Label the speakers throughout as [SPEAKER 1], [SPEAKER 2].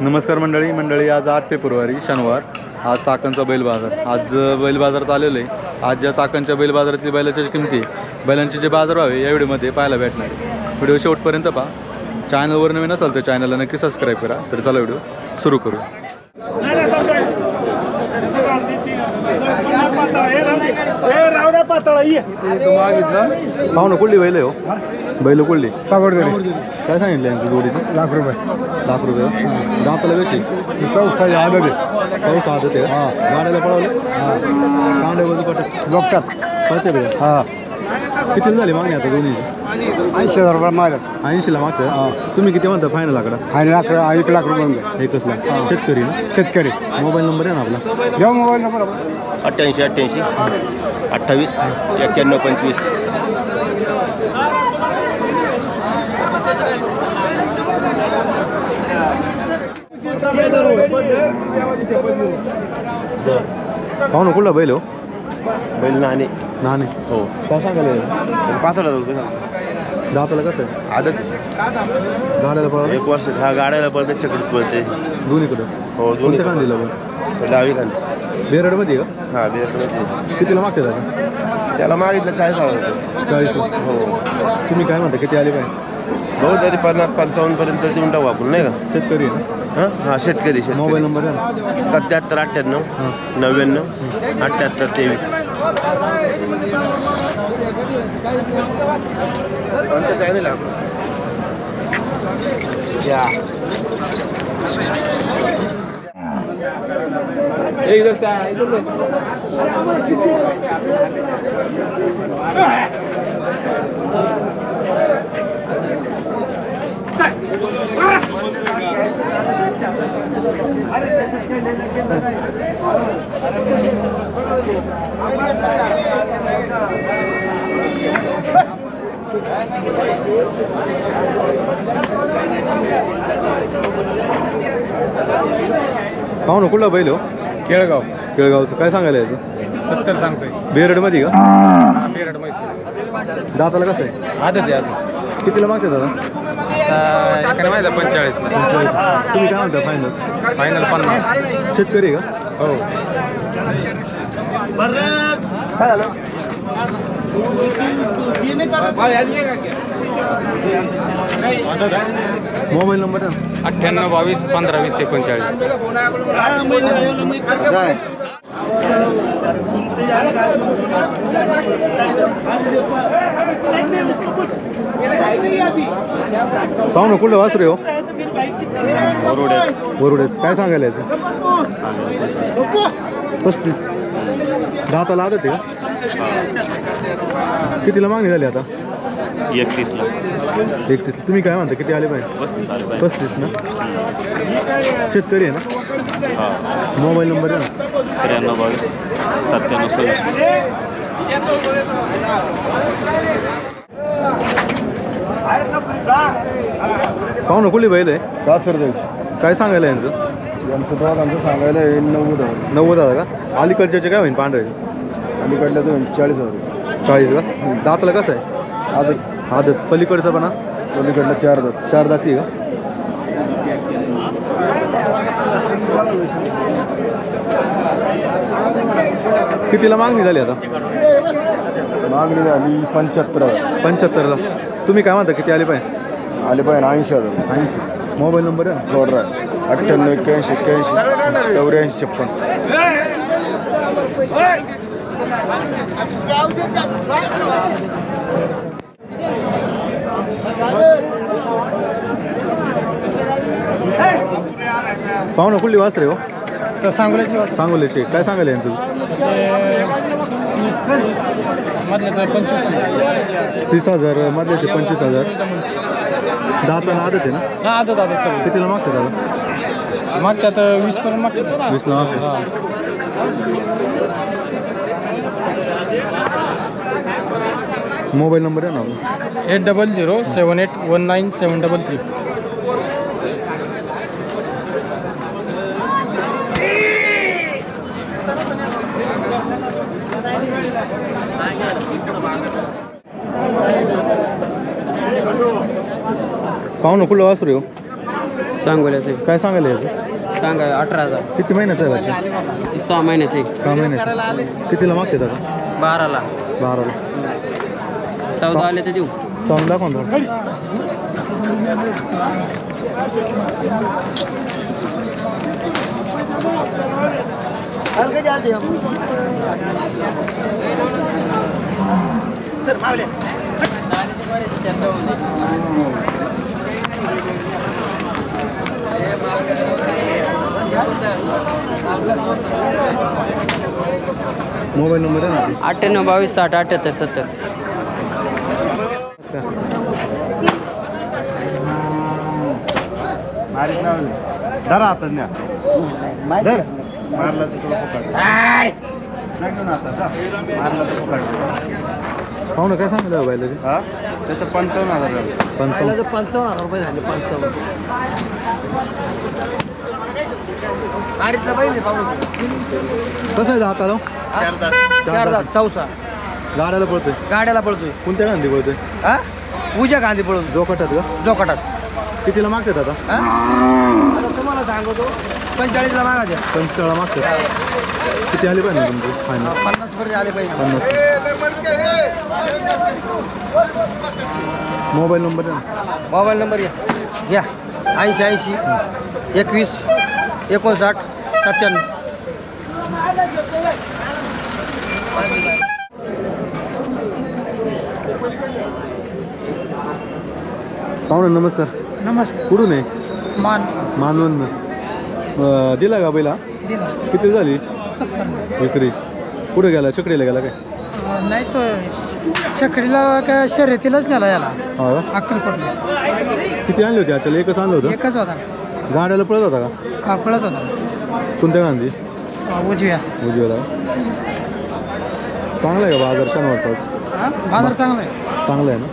[SPEAKER 1] नमस्कार मंडळी आज 8 फेब्रुवारी शनिवार। आज चाकणचा बैल बाजार। आज बैल बाजारात आलेलो आहे। आज या चाकणच्या बैल बाजारातील बैलाच्या किमती बैलांचे जे बाजारभाव आहे या व्हिडिओमध्ये पाहायला भेटणार आहे। व्हिडिओ शेवटपर्यंत पहा। चॅनलवर नवीन असाल तर चॅनलला नक्की सबस्क्राईब करा। तर चला व्हिडिओ सुरू करूया। पाहुणं कुठली बैल आहे हो? बैल कुठली? काय सांगितलं यांची जोडीचं?
[SPEAKER 2] लाख रुपये
[SPEAKER 1] दाताला कशी?
[SPEAKER 2] चौसा आदत
[SPEAKER 1] चौसा आदत आहे। हां गाड्याला पळवले? हां कांडे बाजू पटत
[SPEAKER 2] लोकटात
[SPEAKER 1] पळते बघा।
[SPEAKER 2] हां
[SPEAKER 1] किती झाली मागणी आता दोन्ही?
[SPEAKER 2] 80,000 रुपये मागत
[SPEAKER 1] 80ला मागतं। हां तुम्ही किती म्हणता फायनल आकडा?
[SPEAKER 2] आणि 1 लाख रुपये म्हणतो।
[SPEAKER 1] एकच लाख। शेतकरी ना?
[SPEAKER 2] शेतकरी।
[SPEAKER 1] मोबाईल नंबर आहे ना आपला?
[SPEAKER 2] द्या मोबाईल नंबर
[SPEAKER 3] 88 28 91 25।
[SPEAKER 1] पाहुणं कुठला बैल हो?
[SPEAKER 3] बैल नाणे
[SPEAKER 1] हो काय सांगायला?
[SPEAKER 3] 65,000 रुपये सांग।
[SPEAKER 1] दाताला कसं आहे?
[SPEAKER 3] आदत
[SPEAKER 1] गाड्याला पळवलं?
[SPEAKER 3] 1 वर्ष। हा गाड्याला पळते चकडीत पळते
[SPEAKER 1] दोन्हीकडं?
[SPEAKER 3] हो
[SPEAKER 1] कोणत्या खांदीला पण?
[SPEAKER 3] डावी खाली
[SPEAKER 1] बेरडमध्ये का?
[SPEAKER 3] हा बेरमध्ये।
[SPEAKER 1] कितीला मागते दादा?
[SPEAKER 3] त्याला मागितलं 40,000 रुपये।
[SPEAKER 1] 40 हो। तुम्ही काय म्हणता किती आले पाहिजे?
[SPEAKER 3] हो तरी 50-55 पर्यंत देऊन टाकू आपण नाही का?
[SPEAKER 1] शेतकरी आहे ना?
[SPEAKER 3] हां शेतकरी
[SPEAKER 1] मोबाईल नंबर आहे ना?
[SPEAKER 3] 77 98 99 78 23। कोणतं चॅनल आहे आपलं? या
[SPEAKER 1] पाहुणं कुठला बैल हो? केळगावचं काय सांगायला याचं?
[SPEAKER 2] 70 सांगतोय।
[SPEAKER 1] बेरडमध्ये का?
[SPEAKER 2] बेरड मैसूर।
[SPEAKER 1] दाताला कसं आहे?
[SPEAKER 2] आदत आहे अजून।
[SPEAKER 1] कितीला मागते दादा?
[SPEAKER 2] एकाने माहिती 45।
[SPEAKER 1] तुम्ही काय म्हणता फायनल?
[SPEAKER 2] फायनल 50।
[SPEAKER 1] शेतकरी आहे का?
[SPEAKER 2] हो
[SPEAKER 1] मोबाईल नंबर आहे?
[SPEAKER 2] 98 22 15 20 39।
[SPEAKER 1] पाहुणं कुठलं वासरे हो? वरुडे काय सांगायला याचं? 35 दाताला आदत आहे का? कितीला मागणी झाली आता?
[SPEAKER 3] 31 ला।
[SPEAKER 1] 31। तुम्ही काय म्हणता किती आले पाहिजे?
[SPEAKER 3] 35 आले पाहिजे।
[SPEAKER 1] 35 ना? शेतकरी आहे ना? मोबाईल नंबर आहे ना?
[SPEAKER 3] 93 22 97 26।
[SPEAKER 1] पाहुणं कुठली बैल आहे?
[SPEAKER 2] दासर
[SPEAKER 1] काय सांगायला यांचं?
[SPEAKER 2] यांचं दोघांचं सांगायला 90,000।
[SPEAKER 1] 90,000 का? अलीकडचे काय होईल पांढरे?
[SPEAKER 2] अलीकडल्या 40,000।
[SPEAKER 1] 40 का? दाताला कसं आहे? आदत पलीकडचं पण?
[SPEAKER 2] अलीकडल्या 4 दात।
[SPEAKER 1] 4 दाती का? कितीला मागणी झाली आता?
[SPEAKER 2] मागणी झाली 75,000।
[SPEAKER 1] 75ला। तुम्ही काय म्हणता किती आले पाहिजे?
[SPEAKER 2] आले पाहिजे 80,000।
[SPEAKER 1] 80। मोबाईल नंबर आहे ना?
[SPEAKER 2] जोड 98 81 81 84 56।
[SPEAKER 1] पाहुणं कुठली वासरे हो?
[SPEAKER 2] तर
[SPEAKER 1] सांगोल्याचे काय सांगायला यांचं?
[SPEAKER 2] मधल्याचं 25,000।
[SPEAKER 1] 30,000 मधल्याचे 25,000। दाताला आदत आहे ना?
[SPEAKER 2] हा आदत सगळं।
[SPEAKER 1] कितीला मागते दादा?
[SPEAKER 2] मागतात 20 पर्यंत मागतात।
[SPEAKER 1] 20ला मागते। मोबाईल नंबर आहे ना आपला?
[SPEAKER 2] 800 78 19 733।
[SPEAKER 1] पाहुणं कुठलं वासरू हो?
[SPEAKER 2] सांगोल्याचं
[SPEAKER 1] काय सांगायला याचं
[SPEAKER 2] सांगा 18,000.
[SPEAKER 1] किती महिन्याचं आहे बच्चा
[SPEAKER 2] 6 महिन्याचे
[SPEAKER 1] 6 महिन्याचं कितीला मागते दादा
[SPEAKER 2] 12ला
[SPEAKER 1] 12ला
[SPEAKER 2] 14 आले तर देऊ.
[SPEAKER 1] चांगलं दाखवा ना. मोबाईल नंबर आहे ना
[SPEAKER 2] 98 22 60 78 70.
[SPEAKER 3] धरा आता न्या धर मारला तर तुला पकड सांगू ना आता जा. मारला तर पकड
[SPEAKER 1] पाहुणं काय सांगितलं बैलाचे
[SPEAKER 3] हा त्याचं 55,000 झालं.
[SPEAKER 1] 55
[SPEAKER 2] 55,000 रुपये झाले. 55 गाडीतला बैल
[SPEAKER 1] कसं आहे हाताला
[SPEAKER 3] चार दात.
[SPEAKER 2] चौसा
[SPEAKER 1] गाड्याला पळतोय
[SPEAKER 2] गाड्याला पळतोय.
[SPEAKER 1] कोणत्या गांधी पळतोय
[SPEAKER 2] हा उज्या गांधी पळून
[SPEAKER 1] जोकटात का
[SPEAKER 2] जोकाटात.
[SPEAKER 1] कितीला मागतात आता
[SPEAKER 2] आता तुम्हाला सांगतो 45ला मागा द्या.
[SPEAKER 1] 45 मागतात किती आली पाहिजे तुमची फायनल
[SPEAKER 2] 50 पर्यंत आले पाहिजे.
[SPEAKER 1] 50 मोबाईल नंबर आहे ना
[SPEAKER 2] मोबाईल नंबर घ्या 80 21 59 97.
[SPEAKER 1] पाहुणा नमस्कार
[SPEAKER 2] नमस्कार.
[SPEAKER 1] कुठून आहे
[SPEAKER 2] मान
[SPEAKER 1] मानवंद दिला का पहिला
[SPEAKER 2] दिला
[SPEAKER 1] किती झाली
[SPEAKER 2] 70.
[SPEAKER 1] विक्री कुठे गेला चकडीला गेला काय
[SPEAKER 2] नाही तो छकडीला काय शर्यतीलाच नेला याला
[SPEAKER 1] हा का?
[SPEAKER 2] अक्कलकोटला.
[SPEAKER 1] किती आणली होती आजच्याला एकच आणलं होतं
[SPEAKER 2] एकच होता.
[SPEAKER 1] गाड्याला पळत होता का
[SPEAKER 2] हा पळत होता.
[SPEAKER 1] कोणत्या गांधी
[SPEAKER 2] उजव्या.
[SPEAKER 1] उजव्याला चांगला आहे का बाजार छान वाटतात
[SPEAKER 2] हा बाजार चांगला आहे.
[SPEAKER 1] चांगलं आहे ना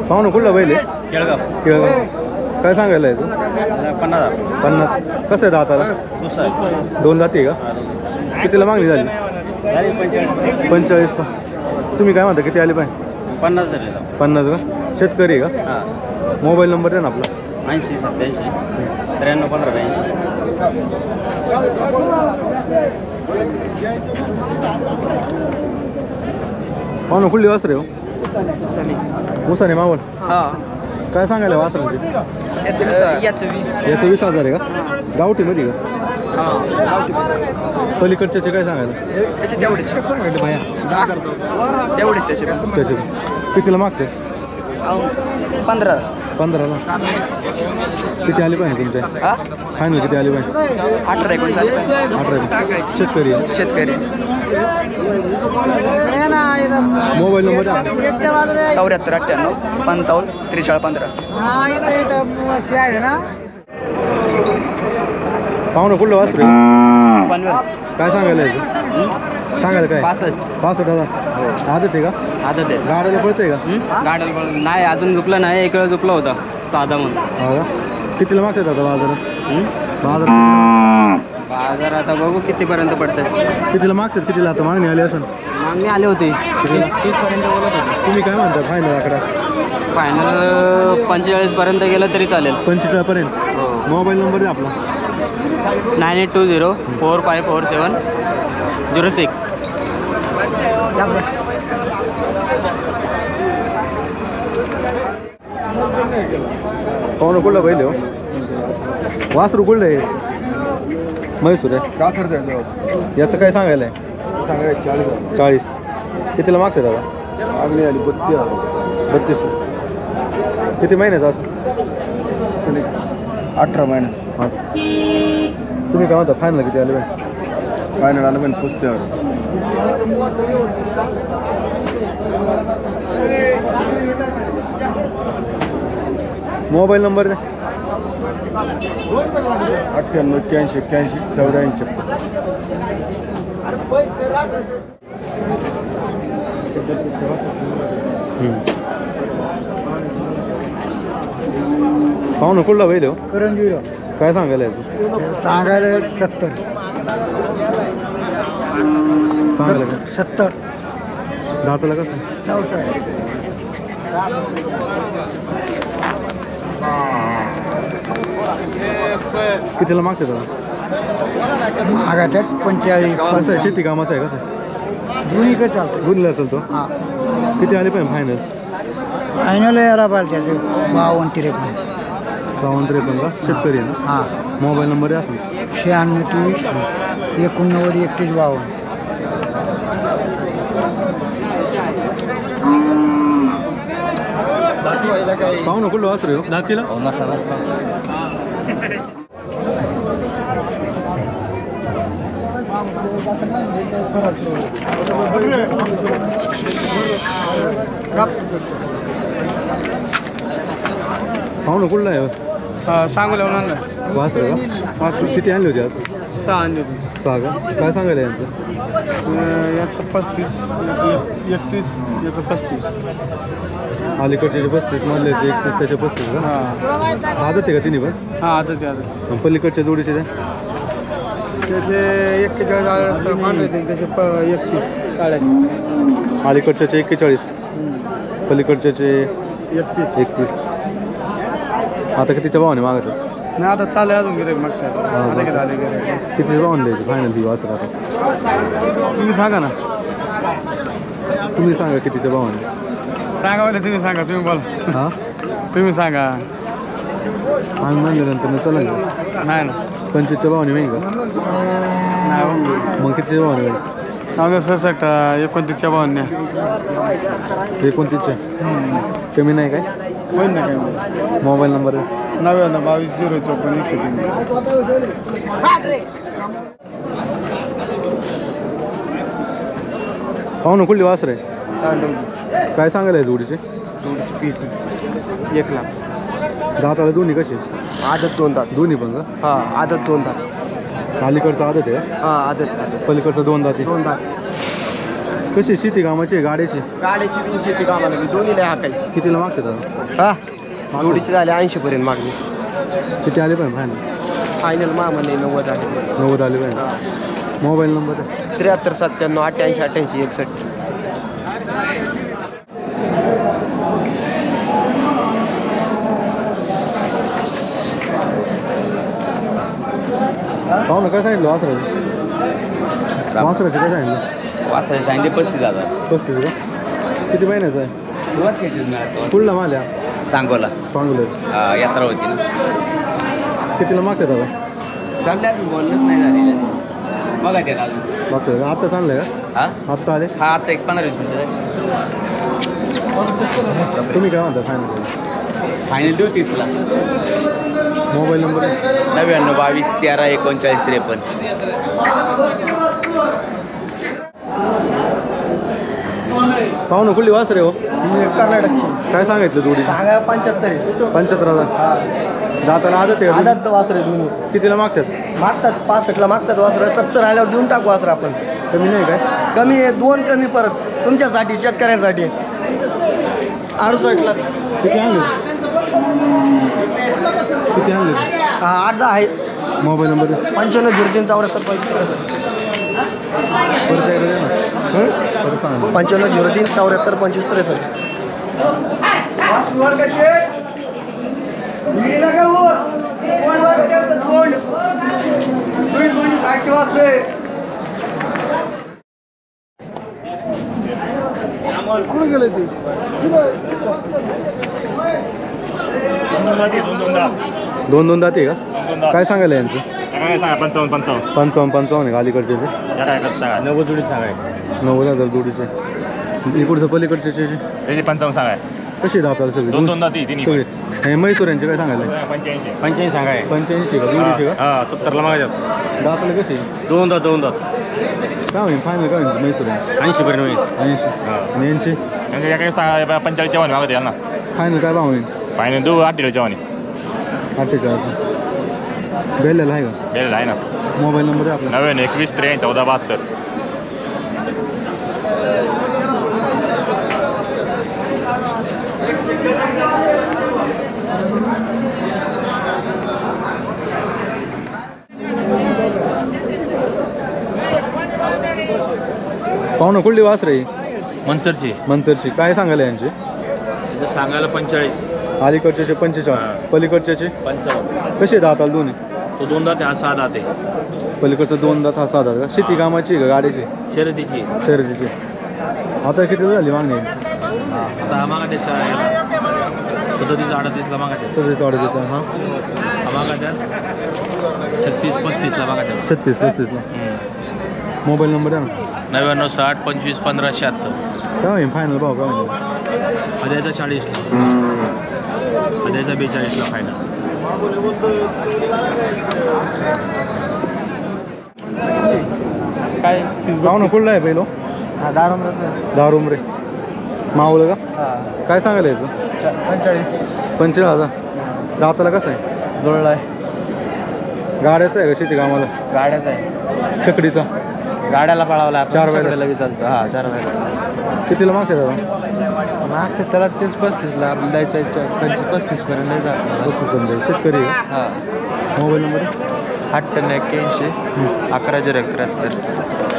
[SPEAKER 1] पाहुणं कुठला बैल आहे
[SPEAKER 3] केळगाव
[SPEAKER 1] केळगाव काय सांगायला आहे तू
[SPEAKER 3] 50,000.
[SPEAKER 1] 50 कसं आहे दाताला
[SPEAKER 3] दुसरा आहे.
[SPEAKER 1] 2 जाती आहे का कितीला मागणी झाली 45 का तुम्ही काय म्हणता किती आली पाहिजे
[SPEAKER 3] 50 झालेला
[SPEAKER 1] 50 का शेतकरी आहे का
[SPEAKER 3] हां
[SPEAKER 1] मोबाईल नंबर आहे ना आपला
[SPEAKER 3] 80 87 93 15
[SPEAKER 1] पाहुणं कुठली वासरे हो मुसाने मावळ
[SPEAKER 2] हा
[SPEAKER 1] काय सांगायला वासरांचे
[SPEAKER 2] याचं 20.
[SPEAKER 1] याचं 20,000 आहे का गावठीमध्ये का
[SPEAKER 2] हा
[SPEAKER 1] पलीकडच्याचे काय सांगायला
[SPEAKER 2] त्याचे तेवढेच तेवढेच त्याचे
[SPEAKER 1] त्याचे कितीला मागते
[SPEAKER 2] 15.
[SPEAKER 1] 15ला किती आली पाहिजे तुमच्या
[SPEAKER 2] हा
[SPEAKER 1] फायनल किती आली पाहिजे
[SPEAKER 2] 18 19 आले पाहिजे.
[SPEAKER 1] 18 शेतकरी आहे.
[SPEAKER 2] शेतकरी
[SPEAKER 1] मोबाईल नंबर आहे
[SPEAKER 2] 74 98 55 43 15.
[SPEAKER 1] पाहुणं कुठलं वासरे काय सांगायला याचं सांगायला काय 65,000 आदत आहे का
[SPEAKER 2] आता ते
[SPEAKER 1] गाड्याला पळतंय का
[SPEAKER 2] गाड्याला नाही अजून झुकलं नाही. एक वेळ झुकला होता साधा म्हणून.
[SPEAKER 1] हा का कितीला मागतात आता बाजारात
[SPEAKER 2] बाजार आता बघू कितीपर्यंत पडतात.
[SPEAKER 1] कितीला मागतात कितीला आता मागणी आली असेल
[SPEAKER 2] मागणी आले होते 30 पर्यंत बोलत होते.
[SPEAKER 1] तुम्ही काय म्हणता फायनल आकडा
[SPEAKER 2] फायनल 45 पर्यंत गेलं तरी चालेल.
[SPEAKER 1] 45 पर्यंत मोबाईल नंबर आहे आपला
[SPEAKER 2] 9820 4547 06.
[SPEAKER 1] पाहुणं कुठला पहिले हो वासरू कुठलं आहे म्हैसूर आहे याचं काय सांगायला आहे
[SPEAKER 3] सांगायचं
[SPEAKER 1] 40 कितीला मागते दादा
[SPEAKER 3] मागणी आली
[SPEAKER 1] 32 किती महिन्याचा असं
[SPEAKER 3] 18 महिने
[SPEAKER 1] हां तुम्ही काय म्हणता फायनल किती आले पाहिजे
[SPEAKER 3] फायनल आलं पण पुसते
[SPEAKER 1] मोबाईल नंबर द्या
[SPEAKER 3] 98 81 81 84.
[SPEAKER 1] पाहुणं कुठला बैल हो
[SPEAKER 2] करंजी
[SPEAKER 1] काय सांगायला याचं
[SPEAKER 2] सांगायला 70.
[SPEAKER 1] सांगायला का
[SPEAKER 2] 70
[SPEAKER 1] दाताला कसं
[SPEAKER 2] 64
[SPEAKER 1] कितीला मागते दादा
[SPEAKER 2] मागाट्यात 45
[SPEAKER 1] कसं आहे शेती कामाचं आहे कसं आहे
[SPEAKER 2] दोन्हीकडे चालतं
[SPEAKER 1] गुणला असेल तो
[SPEAKER 2] हां
[SPEAKER 1] किती आले पाहिजे फायनल
[SPEAKER 2] फायनल यायला पाहिजे त्याचे 52 53
[SPEAKER 1] 53 का शेतकरी आहे ना
[SPEAKER 2] हां
[SPEAKER 1] मोबाईल नंबर आहे असली
[SPEAKER 2] 96 23 89 31 52
[SPEAKER 1] पाहू ना कुठलं वासरू आहे दातीला पाहू ना कुठला आहे
[SPEAKER 2] सांगू लावून
[SPEAKER 1] वासरू का वासरू किती आणली होती आज
[SPEAKER 2] 6 आणले होते
[SPEAKER 1] 6 का काय सांगायला यांचं
[SPEAKER 2] याचं 35 याचं 31 याचं 35
[SPEAKER 1] अलीकडचे 35 मधले 31 त्याचे 35 का
[SPEAKER 2] हां
[SPEAKER 1] आदत आहे का तिन्ही पण
[SPEAKER 2] हां आता ते आता
[SPEAKER 1] आणि पलीकडच्या जोडीचे त्या
[SPEAKER 2] त्याचे 41 पांढरे त्याचे 31 काढायचे
[SPEAKER 1] अलीकडच्याचे 41 पलीकडच्याचे
[SPEAKER 2] 31
[SPEAKER 1] आता कितीच्या भावाने मागतात
[SPEAKER 2] नाही आता चालू अजून गिराईक मागतात आता किती आले गिराईक
[SPEAKER 1] कितीच्या भावाने द्यायचे फायनल ती वासर आता
[SPEAKER 2] तुम्ही सांगा ना
[SPEAKER 1] तुम्ही सांगा कितीच्या भावाने
[SPEAKER 2] सांगा बोले तुम्ही सांगा तुम्ही बोला
[SPEAKER 1] हां
[SPEAKER 2] तुम्ही सांगा
[SPEAKER 1] आम्ही म्हणल्यानंतर मग चला ना
[SPEAKER 2] नाही ना
[SPEAKER 1] 25च्या भावाने माहिती का
[SPEAKER 2] नाही हो
[SPEAKER 1] मग कितीच्या भावाने माहिती
[SPEAKER 2] सांगा 66 29च्या भावांनी
[SPEAKER 1] 29च्या कमी नाही काय
[SPEAKER 2] होईल ना काय
[SPEAKER 1] मोबाईल नंबर आहे
[SPEAKER 2] 99 22 054 103
[SPEAKER 1] पाहू ना कुठली वासर आहे काय सांगायला आहे जोडीचे
[SPEAKER 2] पेटी 1 लाख
[SPEAKER 1] दाताला दोन्ही कशी
[SPEAKER 2] आदत 2 दात
[SPEAKER 1] दोन्ही पण का
[SPEAKER 2] हां आदत 2 दात
[SPEAKER 1] अलीकडचं आदत आहे का
[SPEAKER 2] हां आदत
[SPEAKER 1] पलीकडचं 2 दाती
[SPEAKER 2] 2 दात
[SPEAKER 1] कशी शेती कामाची आहे, गाड्याची
[SPEAKER 2] गाड्याची 300 ती कामाला दोन्ही नाही हाकायची
[SPEAKER 1] कितीला मागते दादा
[SPEAKER 2] हा जोडीची झाले 80 पर्यंत मागणी
[SPEAKER 1] किती आले पाहिजे फायनल
[SPEAKER 2] फायनल मामाने 90 आले
[SPEAKER 1] 90 आले पाहिजे मोबाईल नंबर आहे
[SPEAKER 2] 73 97 88 88 61
[SPEAKER 1] पाहू ना काय सांगितलं वासराचं वासराचे काय सांगितलं
[SPEAKER 4] वाजता सांगितले 35,000
[SPEAKER 1] 35 का किती महिन्याचं आहे
[SPEAKER 4] वर्षाचीच
[SPEAKER 1] कुठला माल या
[SPEAKER 4] सांगोला
[SPEAKER 1] चांगलं
[SPEAKER 4] यात्रा होती ना
[SPEAKER 1] कितीला मागते दादा
[SPEAKER 4] चालले अजून बोलणंच नाही झालेलं बघा त्याला अजून
[SPEAKER 1] मागते आता चांगलं आहे
[SPEAKER 4] हा
[SPEAKER 1] का आत्ता आले
[SPEAKER 4] हा आता एक 15-20 मिनिटं
[SPEAKER 1] तुम्ही काय म्हणता फायनल
[SPEAKER 4] फायनल देऊ 30ला
[SPEAKER 1] मोबाईल नंबर आहे
[SPEAKER 4] 99 22 13 39 53
[SPEAKER 1] पाहू ना कुठली वासर आहे हो
[SPEAKER 2] कर्नाटकची
[SPEAKER 1] काय सांगितलं जोडी
[SPEAKER 2] सांगा 75
[SPEAKER 1] 75,000 दाताला आदत आहे का?
[SPEAKER 2] आदत वासरे दोन्ही
[SPEAKER 1] कितीला मागतात
[SPEAKER 2] मागतात 65ला मागतात वासरं 70 आल्यावर देऊन टाकू वासरं आपण
[SPEAKER 1] कमी नाही काय
[SPEAKER 2] कमी आहे 2 कमी परत तुमच्यासाठी शेतकऱ्यांसाठी 68लाच
[SPEAKER 1] किती आणले किती आणले
[SPEAKER 2] 8 आहे
[SPEAKER 1] मोबाईल नंबर आहे
[SPEAKER 2] 95 03 74
[SPEAKER 1] परत एकदा द्या ना परत सांगा
[SPEAKER 2] 95 03 74 25 कुठे गेले ते
[SPEAKER 1] दोन दाते का काय सांगायला यांचं 55 आहे का अलीकडचे
[SPEAKER 4] 90 जोडी सांगाय
[SPEAKER 1] 90,000 जोडीचे इकडचं पलीकडचे
[SPEAKER 4] त्याची 55 सांगाय
[SPEAKER 1] कशी दाताला सगळी
[SPEAKER 4] दोन दाती तिन्ही
[SPEAKER 1] सगळे हे म्हैसूर यांचे काय सांगायला
[SPEAKER 4] 85 सांगाय
[SPEAKER 1] 85 का जोडीचे का
[SPEAKER 4] हा 70ला मागायच्यात
[SPEAKER 1] दाताला कशी
[SPEAKER 4] दोन दात
[SPEAKER 1] काय होईल फायनल काय होईल म्हैसूर यांचे
[SPEAKER 4] 80 पर्यंत होईल
[SPEAKER 1] 80 आणि यांचे
[SPEAKER 4] म्हणजे एका सांगा 45 जेवण मागत यांना
[SPEAKER 1] फायनल काय भाव होईल
[SPEAKER 4] फायनल देऊ 8 जेवणी
[SPEAKER 1] 48 बेलेला आहे का
[SPEAKER 4] गेलेला आहे ना
[SPEAKER 1] मोबाईल नंबर आहे आपला
[SPEAKER 4] 99 21 43 14 72
[SPEAKER 1] पाहू पाहुणं कुठली वासरे
[SPEAKER 4] मनसरची
[SPEAKER 1] मंतरची काय सांगायला यांची
[SPEAKER 4] तिथं सांगायला 45
[SPEAKER 1] अलीकडच्याचे 45 पलीकडच्याचे
[SPEAKER 4] 55
[SPEAKER 1] कसे दाताल दोन्ही
[SPEAKER 4] तो 2 दात हा 6 दात आहे
[SPEAKER 1] पलीकडचं 2 दात हा 6 दात का शेती कामाची का गाडीची
[SPEAKER 4] शर्यतीची
[SPEAKER 1] शर्यतीची आता किती झाली मागणी
[SPEAKER 4] आता हा मागा त्याचा 37 38ला मागा त्या
[SPEAKER 1] सध्याचा ऑर्डर देतो हां
[SPEAKER 4] हा मागा त्या 36 35ला मागा त्या
[SPEAKER 1] 36 35ला मोबाईल नंबर आहे ना
[SPEAKER 4] 99 60 25 15 76
[SPEAKER 1] काय होईल फायनल भाव काय होईल
[SPEAKER 4] अद्याचा 40ला अद्याचा 42ला फायनल
[SPEAKER 3] काय
[SPEAKER 1] पाहुणं कुठला आहे पहिलो दारूम रे मावळ का काय सांगायला याचं 45 दाताला कसं आहे
[SPEAKER 3] जुळला आहे
[SPEAKER 1] गाड्याचं आहे का शेती कामाला
[SPEAKER 3] गाड्याचा आहे
[SPEAKER 1] छकडीचा
[SPEAKER 3] गाड्याला पळावला
[SPEAKER 1] 4 बैल
[SPEAKER 3] लगेच चालतं हा 4 बैल
[SPEAKER 1] कितीला मागते दादा
[SPEAKER 3] मागच्या त्याला 30-35ला आपल्याला द्यायचं 25-35 पर्यंत द्यायचं आपल्याला
[SPEAKER 1] 35 पर्यंत शेतकरी आहे
[SPEAKER 3] हा
[SPEAKER 1] मोबाईल नंबर
[SPEAKER 3] 98 81 11 073